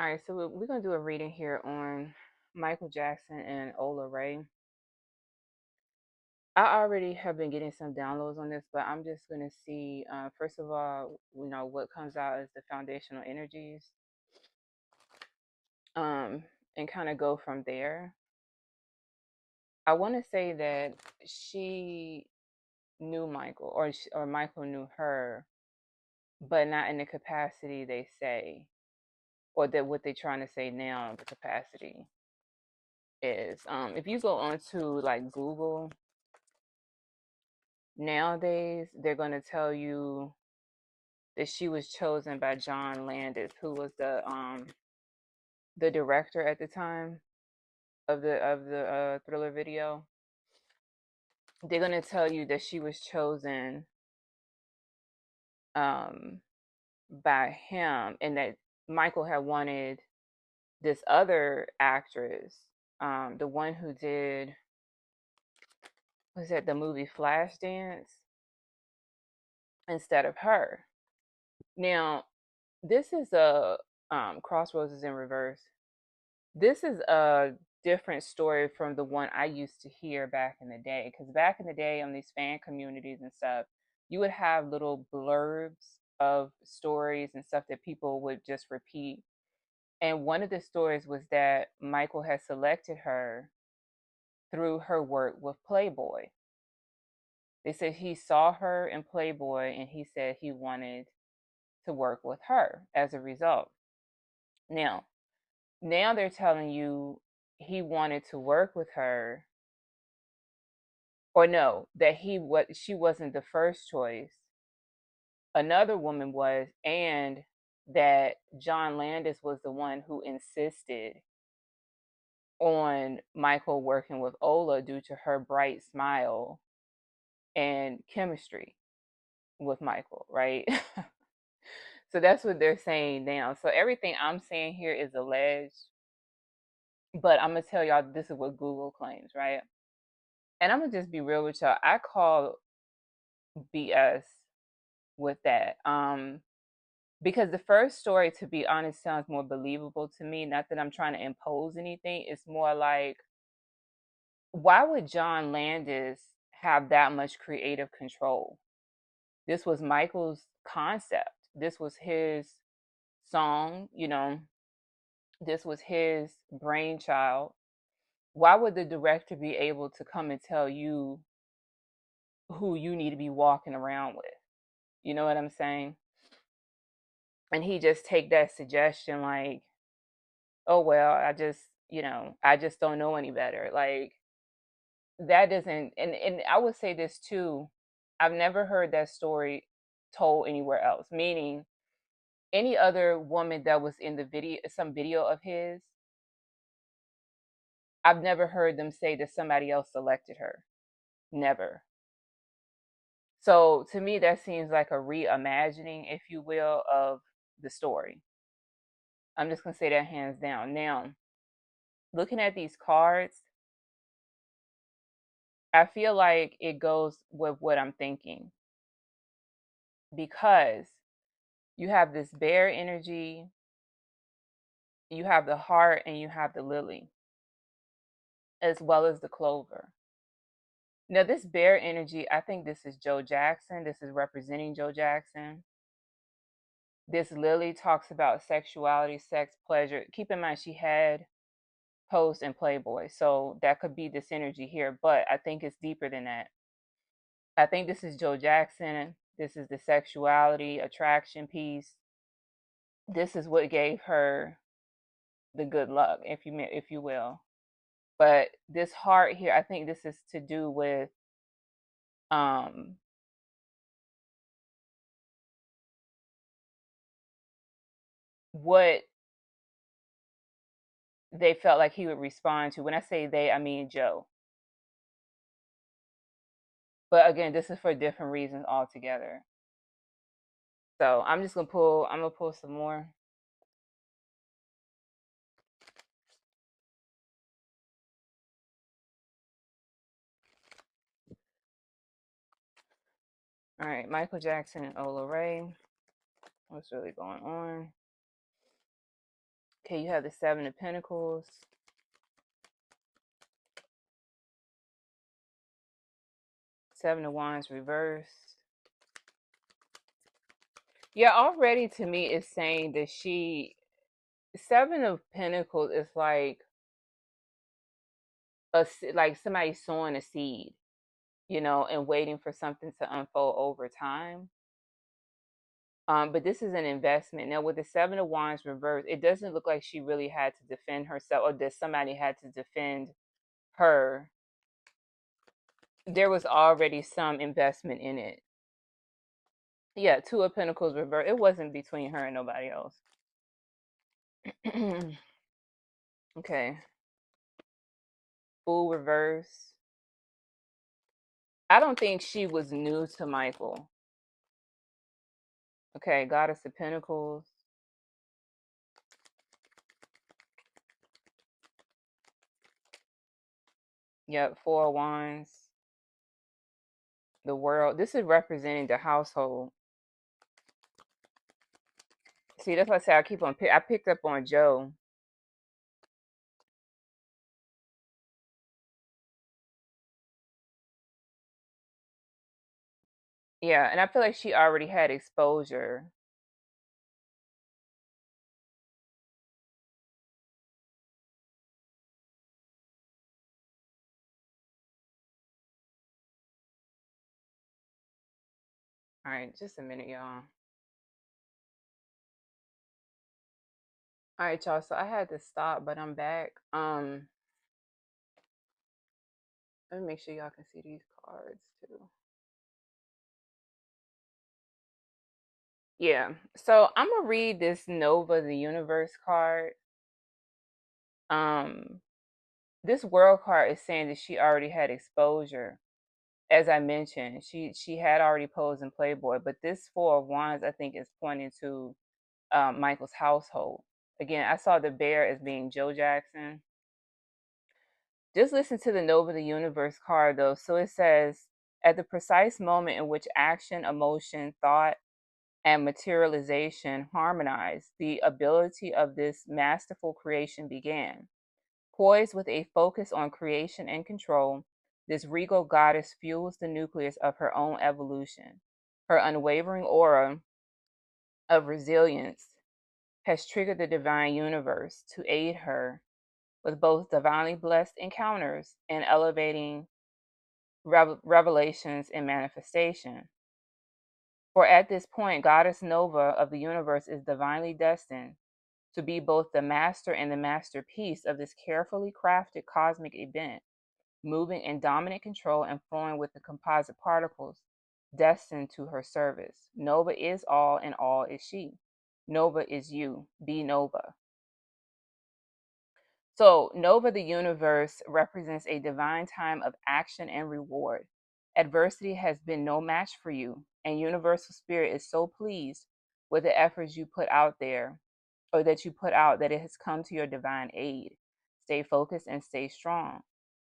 All right, so we're going to do a reading here on Michael Jackson and Ola Ray. I already have been getting some downloads on this, but I'm just going to see, first of all, what comes out as the foundational energies, um, and kind of go from there. I want to say that she knew Michael, or Michael knew her, but not in the capacity they say, or that what they're trying to say now, the capacity is. If you go onto like Google nowadays, they're going to tell you that she was chosen by John Landis, who was the director at the time of the Thriller video. They're going to tell you that she was chosen um by him, and that Michael had wanted this other actress, the one who did, was that the movie Flashdance, instead of her. Now, this is a Crossroads is in reverse. This is a different story from the one I used to hear back in the day. Because back in the day, on these fan communities and stuff, you would have little blurbs of stories and stuff that people would just repeat. And one of the stories was that Michael had selected her through her work with Playboy. They said he saw her in Playboy and he said he wanted to work with her as a result. Now, now they're telling you he wanted to work with her, or no, that she wasn't the first choice. Another woman was, and that John Landis was the one who insisted on Michael working with Ola due to her bright smile and chemistry with Michael, right? So that's what they're saying now. So everything I'm saying here is alleged, but I'm gonna tell y'all this is what Google claims, right? And I'm gonna just be real with y'all. I call BS with that. Because the first story, to be honest, sounds more believable to me. Not that I'm trying to impose anything. It's more like, why would John Landis have that much creative control? This was Michael's concept. This was his song, this was his brainchild. Why would the director be able to come and tell you who you need to be walking around with? You know what I'm saying? And he just take that suggestion like, oh well, I just don't know any better. Like, that doesn't, and I would say this too. I've never heard that story told anywhere else. Meaning, any other woman that was in the video, some video of his, I've never heard them say that somebody else selected her. Never. So to me, that seems like a reimagining, if you will, of the story. I'm just gonna say that hands down. Now, looking at these cards, I feel like it goes with what I'm thinking, because you have this bear energy, you have the heart, and you have the lily, as well as the clover. Now, this bear energy, I think this is Joe Jackson. This is representing Joe Jackson. This lily talks about sexuality, sex, pleasure. Keep in mind, she had posed in Playboy, so that could be this energy here, but I think it's deeper than that. I think this is Joe Jackson. This is the sexuality, attraction piece. This is what gave her the good luck, if you will. But this heart here, I think this is to do with um what they felt like he would respond to. When I say they, I mean Joe. But again, this is for different reasons altogether. So I'm gonna pull some more. All right, Michael Jackson and Ola Ray. What's really going on? Okay, you have the Seven of Pentacles. Seven of Wands reversed. Yeah, already to me it's saying that Seven of Pentacles is like like somebody sowing a seed, and waiting for something to unfold over time. But this is an investment. Now, with the Seven of Wands reversed, it doesn't look like she really had to defend herself or that somebody had to defend her. There was already some investment in it. Yeah, Two of Pentacles reversed. It wasn't between her and nobody else. Okay. Fool reverse. I don't think she was new to Michael. Okay, Goddess of Pentacles. Yep, Four of Wands. The World. This is representing the household. See, that's why I say I picked up on Joe. Yeah, and I feel like she already had exposure. All right, just a minute, y'all. All right, y'all. So I had to stop, but I'm back. Let me make sure y'all can see these cards too. Yeah. So I'm gonna read this Nova the Universe card. Um, this World card is saying that she already had exposure. As I mentioned, she had already posed in Playboy, but this Four of Wands I think is pointing to Michael's household. Again, I saw the bear as being Joe Jackson. Just listen to the Nova the Universe card though. So it says, at the precise moment in which action, emotion, thought, and materialization harmonized, the ability of this masterful creation began. Poised with a focus on creation and control, this regal goddess fuels the nucleus of her own evolution. Her unwavering aura of resilience has triggered the divine universe to aid her with both divinely blessed encounters and elevating revelations and manifestation. For at this point, Goddess Nova of the universe is divinely destined to be both the master and the masterpiece of this carefully crafted cosmic event, moving in dominant control and flowing with the composite particles destined to her service. Nova is all, and all is she. Nova is you. Be Nova. So, Nova the universe represents a divine time of action and reward. Adversity has been no match for you, and Universal Spirit is so pleased with the efforts you put out there, or that you put out, that it has come to your divine aid. Stay focused and stay strong.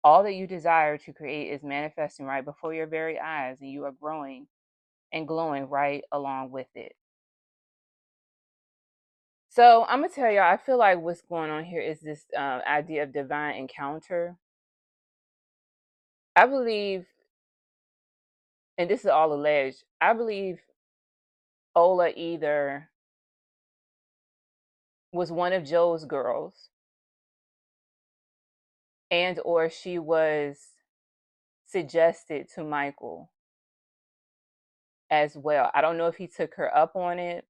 All that you desire to create is manifesting right before your very eyes, and you are growing and glowing right along with it. So I'm gonna tell y'all, I feel like what's going on here is this idea of divine encounter. I believe, and this is all alleged, I believe Ola either was one of Joe's girls, and or she was suggested to Michael as well. I don't know if he took her up on it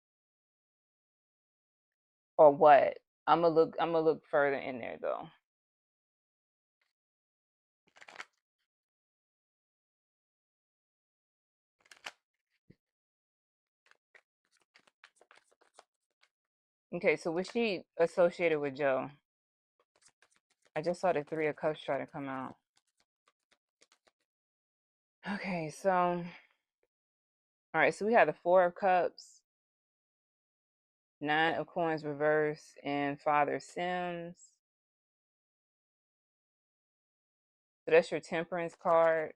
or what. I'm gonna look further in there though. Okay, so was she associated with Joe? I just saw the Three of Cups try to come out. Okay, so all right, so we have the Four of Cups, Nine of Coins reverse, and Father Sims. So that's your Temperance card.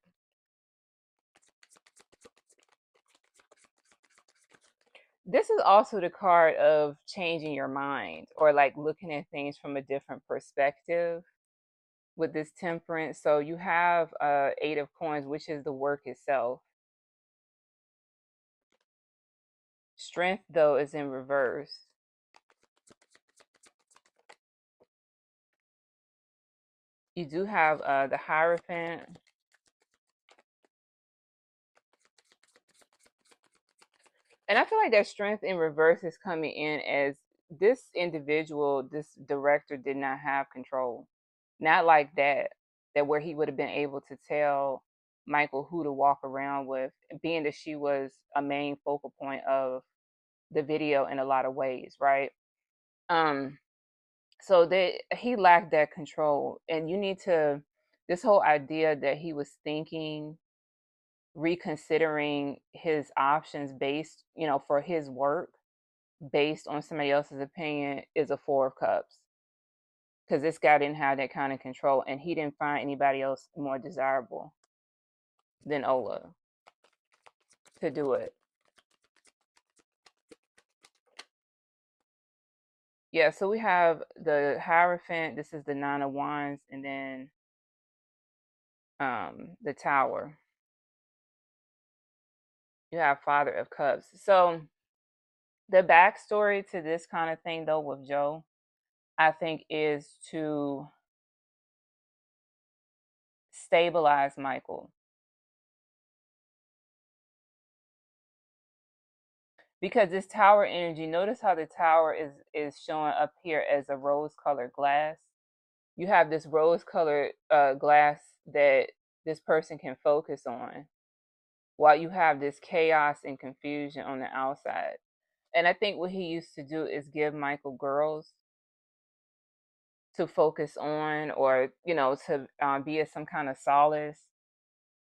This is also the card of changing your mind or like looking at things from a different perspective with this temperance. So you have Eight of Coins, which is the work itself. Strength, though, is in reverse. You do have the Hierophant. And I feel like that strength in reverse is coming in as this individual, this director did not have control. Not like that, that where he would have been able to tell Michael who to walk around with, being that she was a main focal point of the video in a lot of ways, right? Um, so that he lacked that control. And you need to, this whole idea that he was thinking, reconsidering his options based, for his work based on somebody else's opinion is a Four of Cups. Because this guy didn't have that kind of control and he didn't find anybody else more desirable than Ola to do it. Yeah, so we have the Hierophant, this is the Nine of Wands, and then the Tower. You have Father of Cups. So the backstory to this kind of thing though with Joe, I think, is to stabilize Michael. Because this tower energy, notice how the tower is showing up here as a rose colored glass. You have this rose colored glass that this person can focus on, while you have this chaos and confusion on the outside. And I think what he used to do is give Michael girls to focus on, or to be as some kind of solace,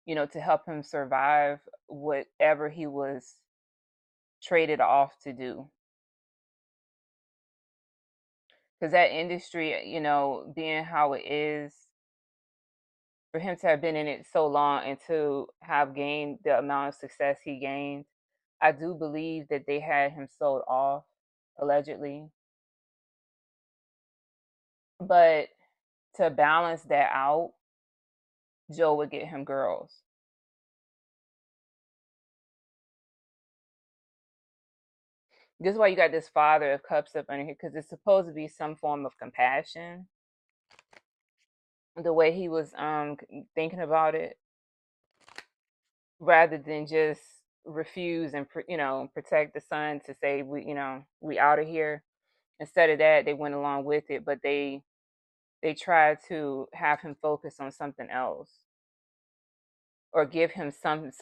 to help him survive whatever he was traded off to do. Because that industry, being how it is, for him to have been in it so long and to have gained the amount of success he gained, I do believe that they had him sold off, allegedly. But to balance that out, Joe would get him girls. This is why you got this Father of Cups up under here, because it's supposed to be some form of compassion. The way he was thinking about it, rather than just refuse and protect the son to say we out of here. Instead of that, they went along with it, but they tried to have him focus on something else, or give him some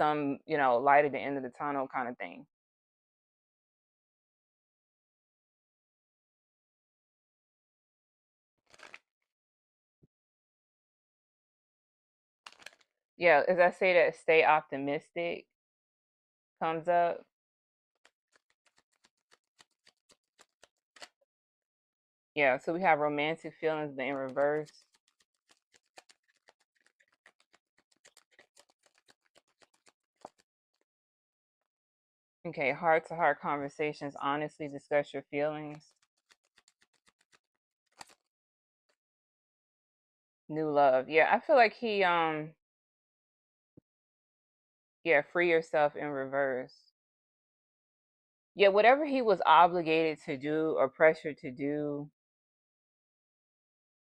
light at the end of the tunnel kind of thing. Yeah, as I say, that stay optimistic comes up. Yeah, so we have romantic feelings but in reverse. Okay, heart to heart conversations, honestly discuss your feelings. New love. Yeah, I feel like he yeah, free yourself in reverse. Yeah, whatever he was obligated to do or pressured to do,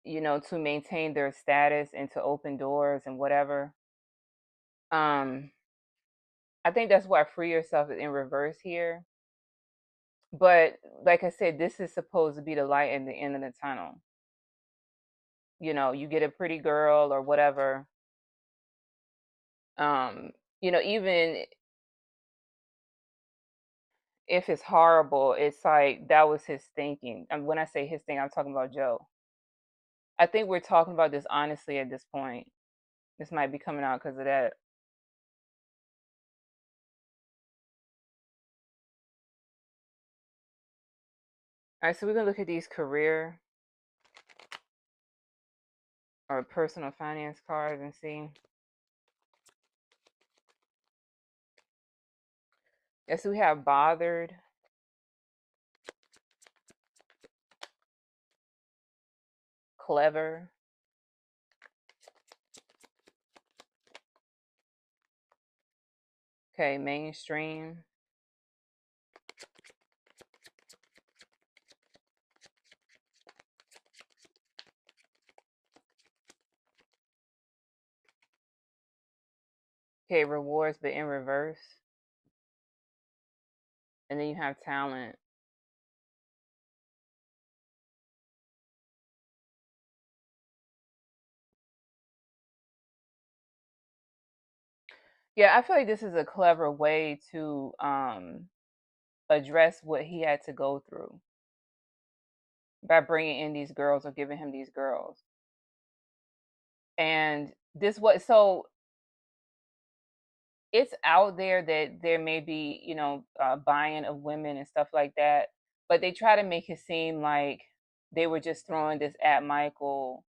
to maintain their status and to open doors and whatever. Um, I think that's why free yourself is in reverse here. But like I said, this is supposed to be the light at the end of the tunnel. You get a pretty girl or whatever. Um, even if it's horrible, it's like that was his thinking. And when I say his thing, I'm talking about Joe. I think we're talking about this honestly at this point. This might be coming out because of that. All right, so we're gonna look at these career or personal finance cards and see. Yeah, so we have bothered. clever. Okay, mainstream. Okay, rewards, but in reverse. And then you have talent. Yeah, I feel like this is a clever way to address what he had to go through by bringing in these girls or giving him these girls. And this what so it's out there that there may be, buying of women and stuff like that, but they try to make it seem like they were just throwing this at Michael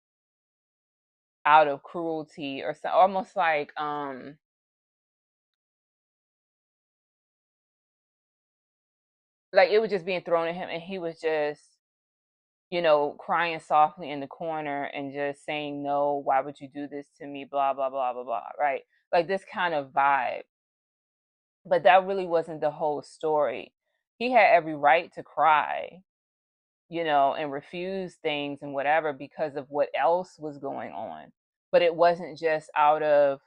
out of cruelty or so, almost like it was just being thrown at him and he was just, crying softly in the corner and just saying, no, why would you do this to me? Blah, blah, blah, blah, blah. Right. Like this kind of vibe. But that really wasn't the whole story. He had every right to cry, and refuse things and whatever because of what else was going on. But it wasn't just out of,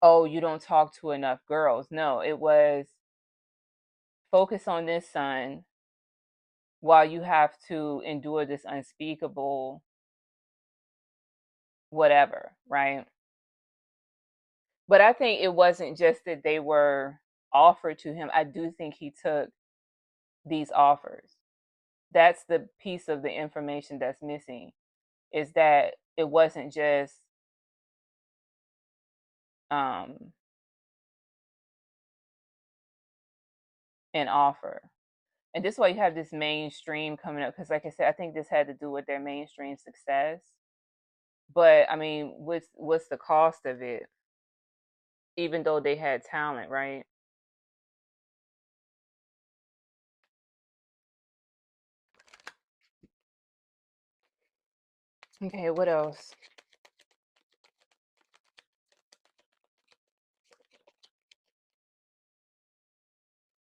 oh, you don't talk to enough girls. No, it was focus on this son while you have to endure this unspeakable whatever, right? But I think it wasn't just that they were offered to him. I do think he took these offers. That's the piece of the information that's missing, is that it wasn't just um, an offer. And this is why you have this mainstream coming up, because, like I said, I think this had to do with their mainstream success. But I mean, what's the cost of it? Even though they had talent, right? Okay, what else?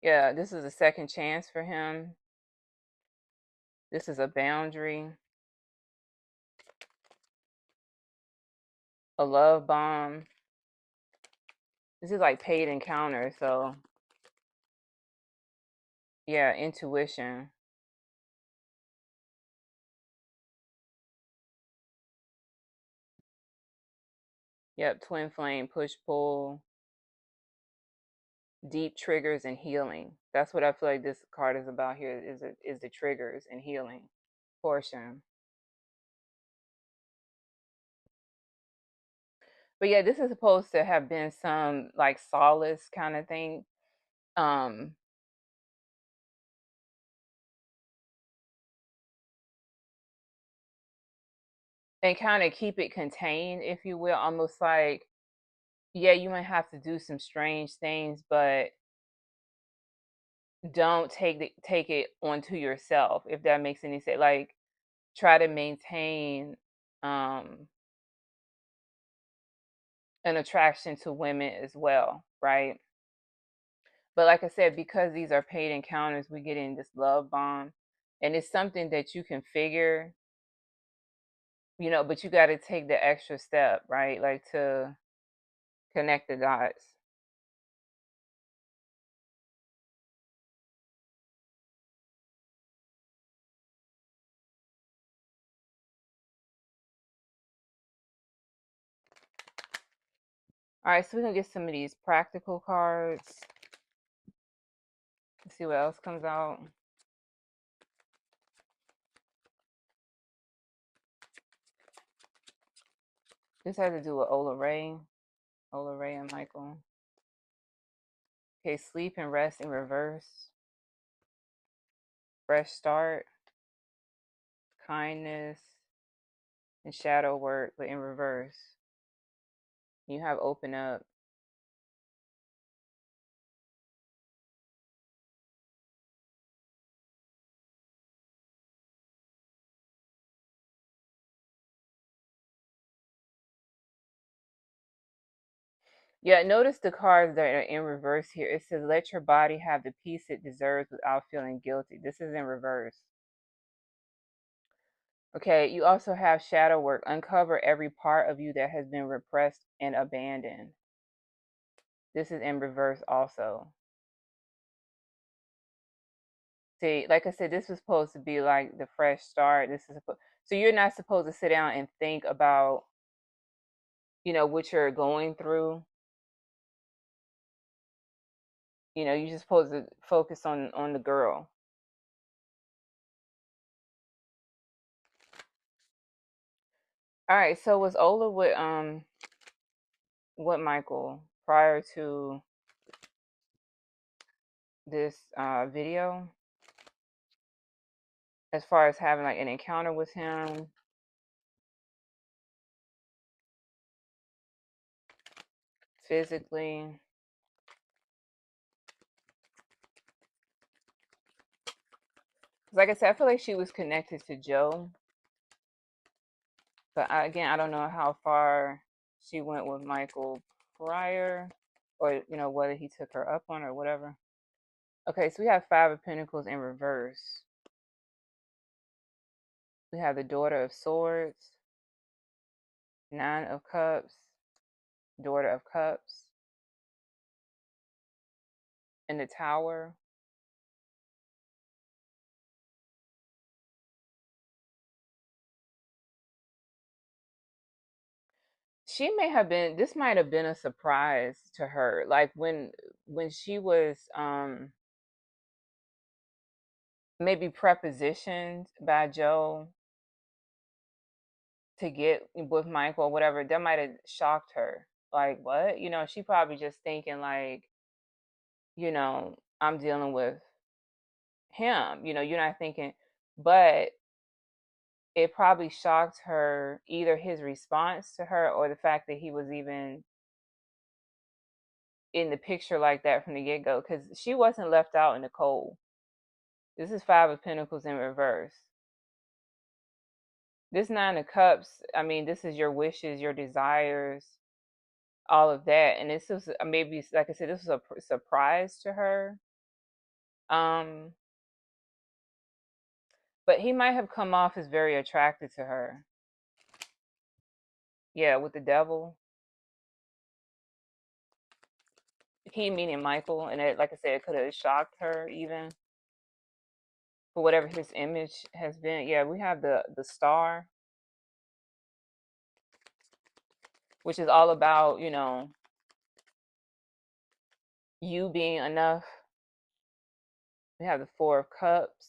Yeah, this is a second chance for him. This is a boundary, a love bomb. This is like paid encounter. So, yeah, intuition. Yep, twin flame, push pull, deep triggers and healing. That's what I feel like this card is about here, is the triggers and healing portion. But yeah, this is supposed to have been some like solace kind of thing. Um and kind of keep it contained, if you will, almost like, yeah, you might have to do some strange things, but don't take it onto yourself, if that makes any sense. Like try to maintain um an attraction to women as well, right? But like I said, because these are paid encounters, we get in this love bomb, and it's something that you can figure, but you got to take the extra step, right? Like to connect the dots. All right, so we're gonna get some of these practical cards. Let's see what else comes out. This has to do with Ola Ray and Michael. Okay, sleep and rest in reverse. Fresh start, kindness, and shadow work, but in reverse. You have open up. Yeah, notice the cards that are in reverse here. It says, let your body have the peace it deserves without feeling guilty. This is in reverse. Okay, you also have shadow work. Uncover every part of you that has been repressed and abandoned. This is in reverse also. See, like I said, this was supposed to be like the fresh start. So you're not supposed to sit down and think about, what you're going through. You're just supposed to focus on the girl. All right, so was Ola with Michael prior to this video, as far as having like an encounter with him physically? Like I said, I feel like she was connected to Joe, but again, I don't know how far she went with Michael prior, or whether he took her up on or whatever. Okay, so we have Five of Pentacles in reverse. We have the Daughter of Swords, Nine of Cups, Daughter of Cups, and the Tower. She may have been, this might have been a surprise to her, like when she was maybe prepositioned by Joe to get with Michael or whatever. That might have shocked her. Like, what? She probably just thinking like, I'm dealing with him. You're not thinking, but it probably shocked her, either his response to her or the fact that he was even in the picture like that from the get-go, because she wasn't left out in the cold. This is Five of Pentacles in reverse. This Nine of Cups, I mean, this is your wishes, your desires, all of that. And this was maybe, like I said, this was a surprise to her. Um, but he might have come off as very attracted to her. Yeah, with the devil. He meaning Michael, and it, like I said, it could have shocked her even for whatever his image has been. Yeah, we have the Star, which is all about you being enough. We have the Four of Cups.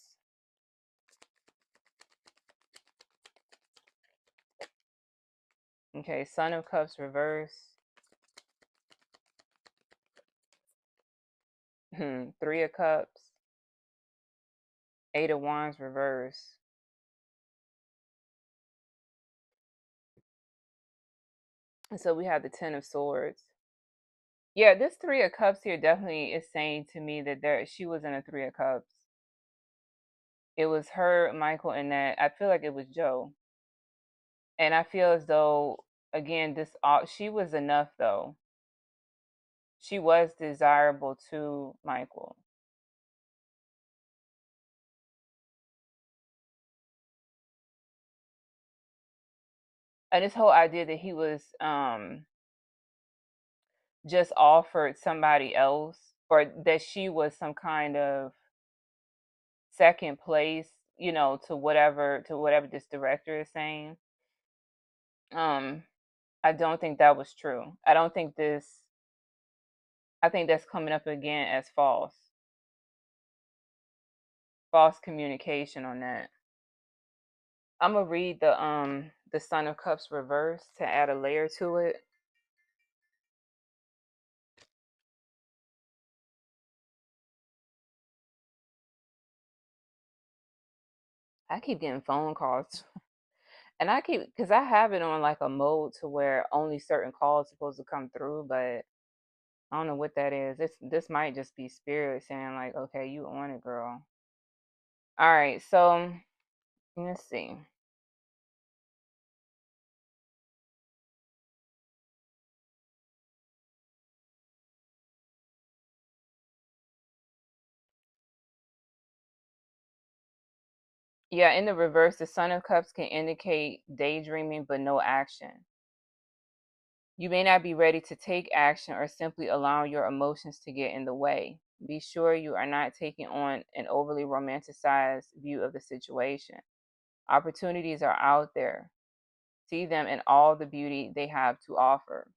Okay, Son of Cups reverse. Three of Cups. Eight of Wands reverse. And so we have the Ten of Swords. Yeah, this Three of Cups here definitely is saying to me that she was in a Three of Cups. It was her, Michael, and that I feel like it was Joe. And I feel as though, again, she was enough though. She was desirable to Michael. And this whole idea that he was just offered somebody else, or that she was some kind of second place, to whatever this director is saying. Um, I don't think that was true. I think that's coming up again as false communication on that. I'm gonna read the Son of Cups reverse to add a layer to it. I keep getting phone calls, and because I have it on like a mode to where only certain calls supposed to come through, but I don't know what that is. This might just be spirit saying like, okay, you on it, girl. All right, so let's see. Yeah, in the reverse, the Son of Cups can indicate daydreaming but no action. You may not be ready to take action or simply allowing your emotions to get in the way. Be sure you are not taking on an overly romanticized view of the situation. Opportunities are out there. See them in all the beauty they have to offer.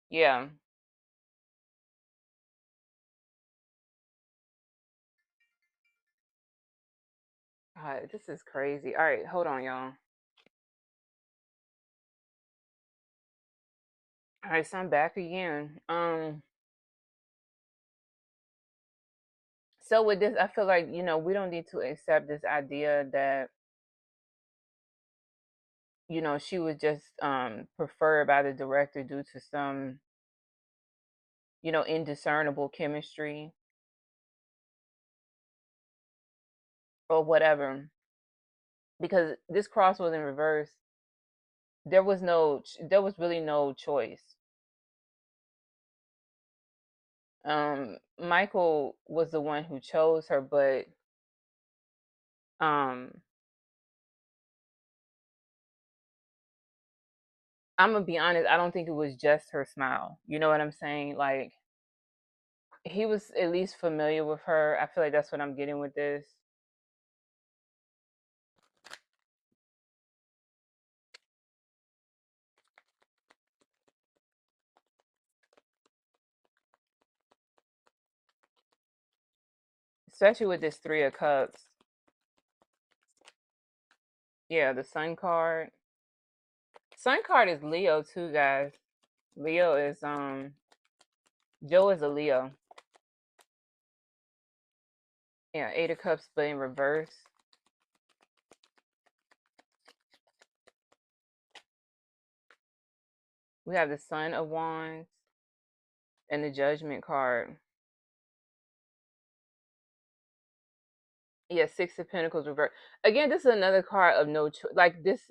Yeah. This is crazy. All right, hold on, y'all. All right, so I'm back again. So with this, I feel like, we don't need to accept this idea that, she was just preferred by the director due to some, indiscernible chemistry or whatever. Because this cross was in reverse, there was really no choice. Michael was the one who chose her, but um I'm gonna be honest, I don't think it was just her smile. You know what I'm saying? Like, he was at least familiar with her. I feel like that's what I'm getting with this. Especially with this Three of Cups. Yeah, the Sun card. Sun card is Leo too, guys. Leo is Joe is a Leo. Yeah, Eight of Cups but in reverse. We have the Son of Wands and the Judgment card. Yeah, Six of Pentacles reverse. Again, this is another card of no choice. Like this,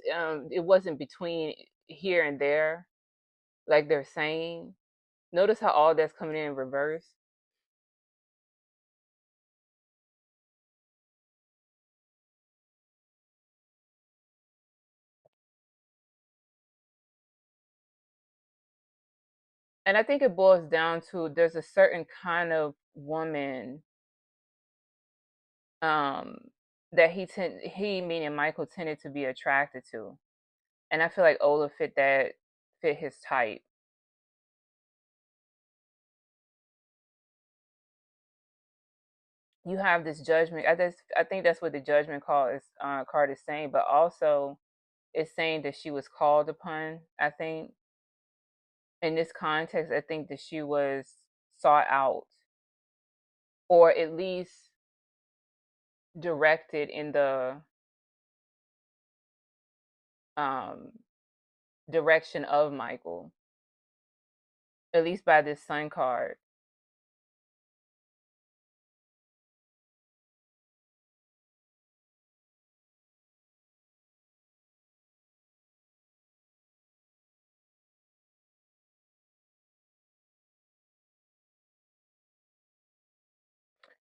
it wasn't between here and there, like they're saying. Notice how all that's coming in reverse. And I think it boils down to there's a certain kind of woman um that he meaning Michael tended to be attracted to. And I feel like Ola fit his type. You have this judgment. I think that's what the judgment card is saying, but also it's saying that she was called upon. I think in this context, I think that she was sought out, or at least directed in the um, direction of Michael, at least by this Sun card.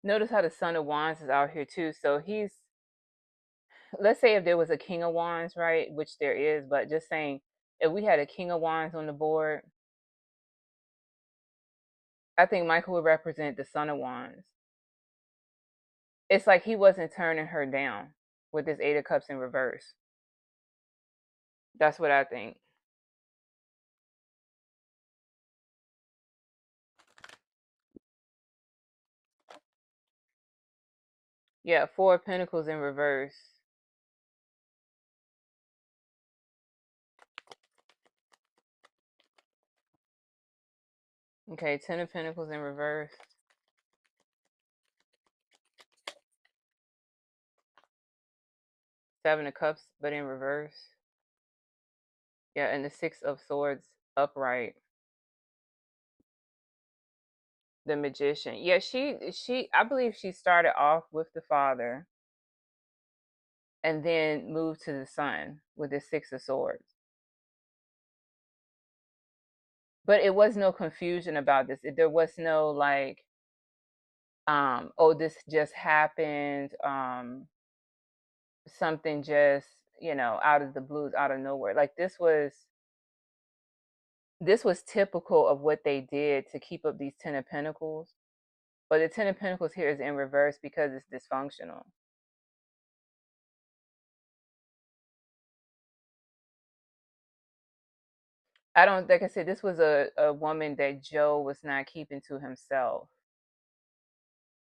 Notice how the Son of Wands is out here too. So let's say if there was a King of Wands, right? Which there is, but just saying, if we had a King of Wands on the board, I think Michael would represent the Son of Wands. It's like he wasn't turning her down with this Eight of Cups in reverse. That's what I think. Yeah, Four of Pentacles in reverse. Okay, Ten of Pentacles in reverse. Seven of Cups, but in reverse. Yeah, and the Six of Swords upright. The Magician. Yeah, I believe she started off with the Father and then moved to the Son with the Six of Swords. But it was no confusion about this. There was no like, oh, this just happened. Something just, out of the blues, out of nowhere. Like this was typical of what they did to keep up these 10 of Pentacles. But the 10 of Pentacles here is in reverse because it's dysfunctional. I don't, like I said, this was a woman that Joe was not keeping to himself.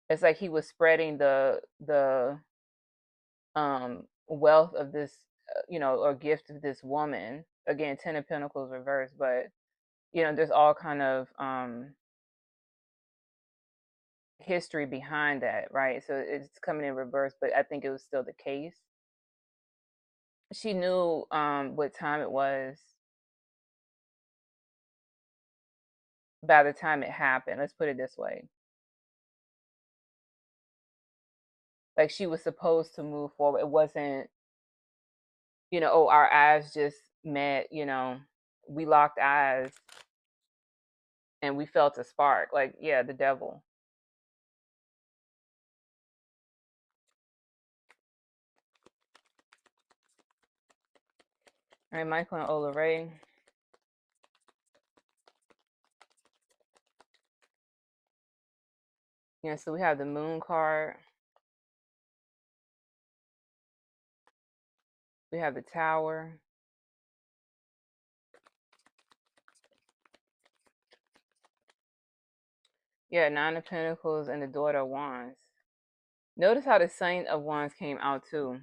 It's like he was spreading the wealth of this, or gift of this woman. Again, 10 of Pentacles reversed, but there's all kind of history behind that, right? So it's coming in reverse, but I think it was still the case. She knew what time it was by the time it happened. Let's put it this way. Like she was supposed to move forward. It wasn't, oh, our eyes just met, we locked eyes and we felt a spark. Like, yeah, the devil. All right, Michael and Ola Ray. Yeah, so we have the moon card. We have the tower. Yeah, 9 of Pentacles and the Daughter of Wands. Notice how the Saint of Wands came out too.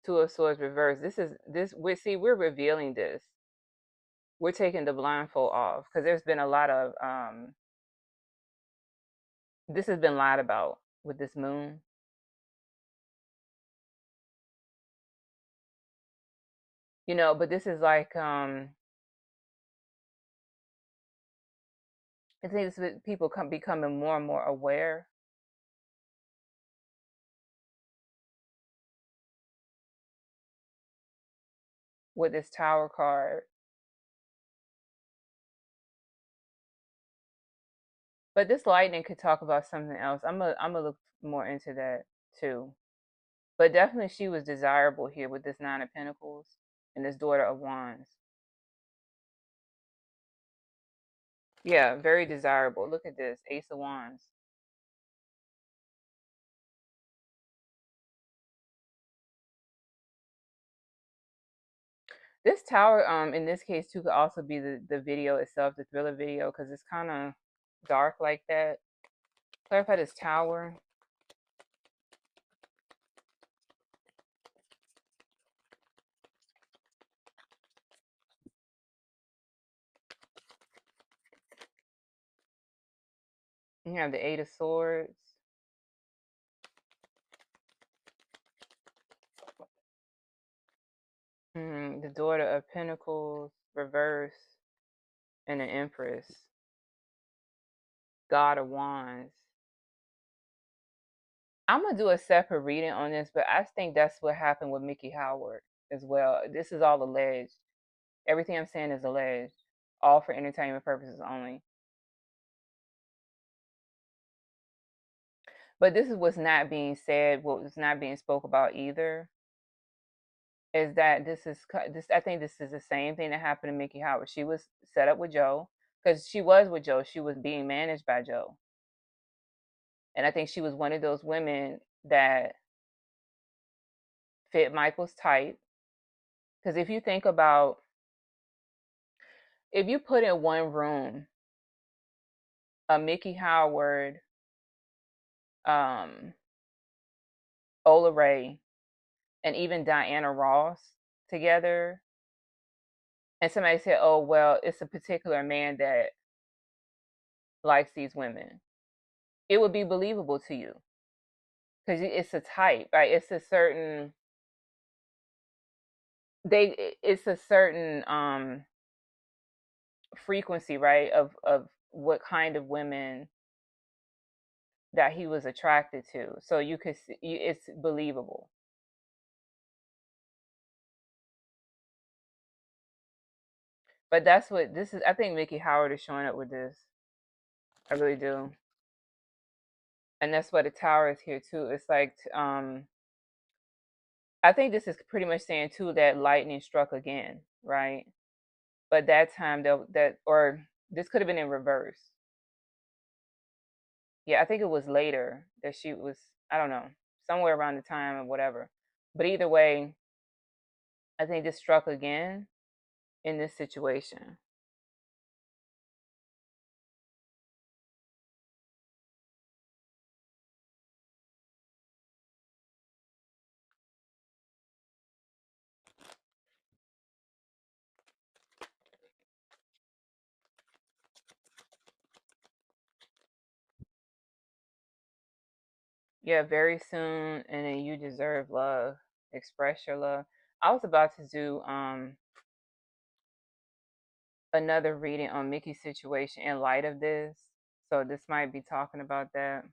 2 of Swords reversed. We're revealing this. We're taking the blindfold off because there's been a lot of this has been lied about with this moon. But this is like I think this is people becoming more and more aware with this Tower card. But this lightning could talk about something else. I'm gonna look more into that too. But definitely she was desirable here with this 9 of Pentacles and this Daughter of Wands. Yeah, very desirable. Look at this, Ace of Wands. This tower, in this case too, could also be the video itself, the thriller video, because it's kind of dark like that. Clarify this tower. You have the 8 of Swords. The Daughter of Pentacles, reverse, and the Empress. God of Wands. I'm gonna do a separate reading on this, but I think that's what happened with Mickey Howard as well. This is all alleged. Everything I'm saying is alleged, all for entertainment purposes only. But this is what's not being said, what was not being spoke about either, is that this. I think this is the same thing that happened to Mickey Howard. She was set up with Joe because she was with Joe. She was being managed by Joe, and I think she was one of those women that fit Michael's type. Because if you think about, if you put in one room a Mickey Howard, um, Ola Ray, and even Diana Ross together, and somebody said, "Oh well, it's a particular man that likes these women," it would be believable to you because it's a type, right? It's a certain it's a certain frequency, right? Of what kind of women that he was attracted to. So you could see, it's believable. But that's what this is. I think Mickey Howard is showing up with this. I really do. And that's why the tower is here too. It's like I think this is pretty much saying too that lightning struck again, right? But that time that or this could have been in reverse. Yeah, I think it was later that she was, I don't know, somewhere around the time or whatever. But either way, I think this struck again in this situation. Yeah, very soon, and then you deserve love. Express your love. I was about to do another reading on Mickey's situation in light of this. So this might be talking about that.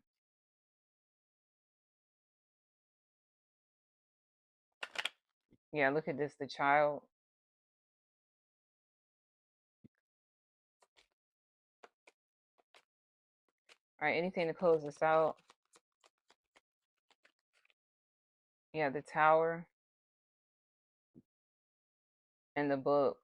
Yeah, look at this, the child. All right, anything to close this out? Yeah, the tower and the book.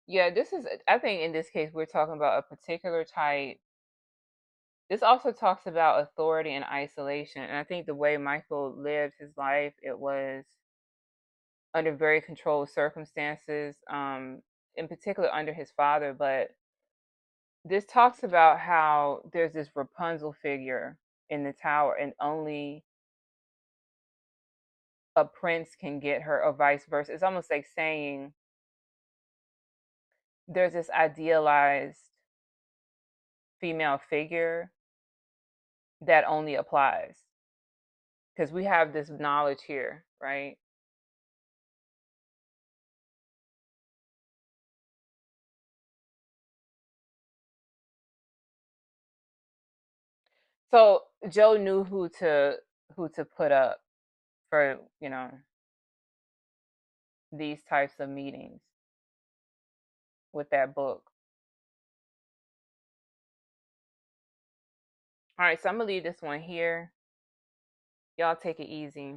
Yeah, this is, I think in this case, we're talking about a particular type. This also talks about authority and isolation. And I think the way Michael lived his life, it was under very controlled circumstances, in particular under his father. But this talks about how there's this Rapunzel figure in the tower, and only a prince can get her, or vice versa. It's almost like saying there's this idealized female figure that only applies because we have this knowledge here, right? So Joe knew who to put up for, these types of meetings with that book. All right, so I'm gonna leave this one here. Y'all take it easy.